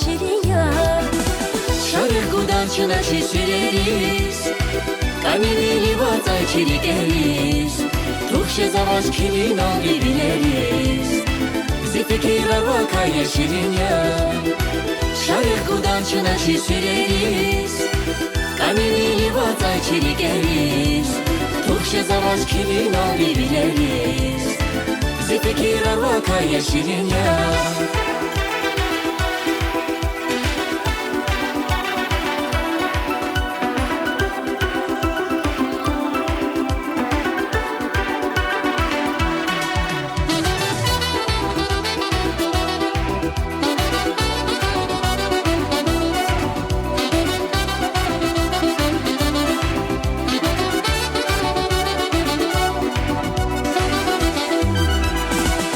şirin yar. Şarık gudan çınaşı süreriz, kanini vatay çiri geliz. Tuhşe zavaş kilin algı bileriz, bizi fikir var vakaya şirin yar. Şarık gudan çınaşı süreriz, kanini vatay çiri geliz. Tuhşe zavaş kilin algı bileriz, bizi fikir var vakaya şirin yar.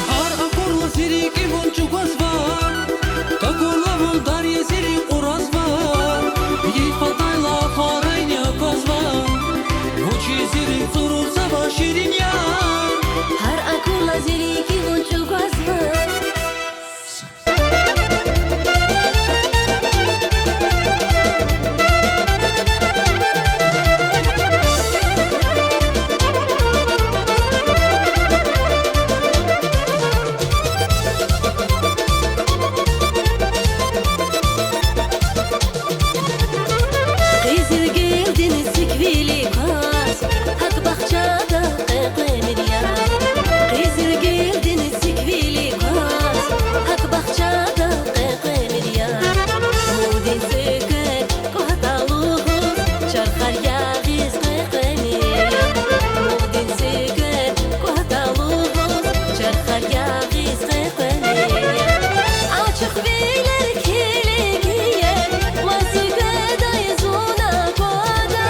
Har akula ziriki gunçu gazma. Kızır geldiniz sikvili kaz, hak bahçada kıkemir ya. Kızır geldiniz sikvili kaz, hak bahçada kıkemir ya. Mudin sıkır kohtaluğuz, çarkar yağız kıkemir ya. Mudin sıkır kohtaluğuz, çarkar yağız kıkemir ya. Açık bilir kiligiye, mazıgadayız ona koda.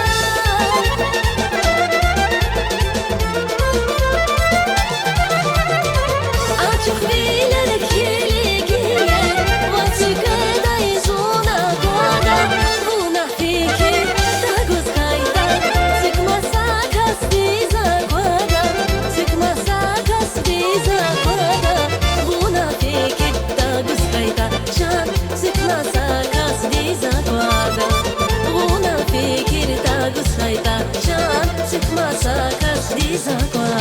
Açık bilir kiligiye, mazıgadayız ona koda. Buna fikir da göz kayda, sıkmasa kastiza koda. Sıkmasa kastiza koda. Buna fikir da göz kayda, can sıkmasa kastiza koda. Buna fikir da göz kayda, can sıkmasa kastiza koda.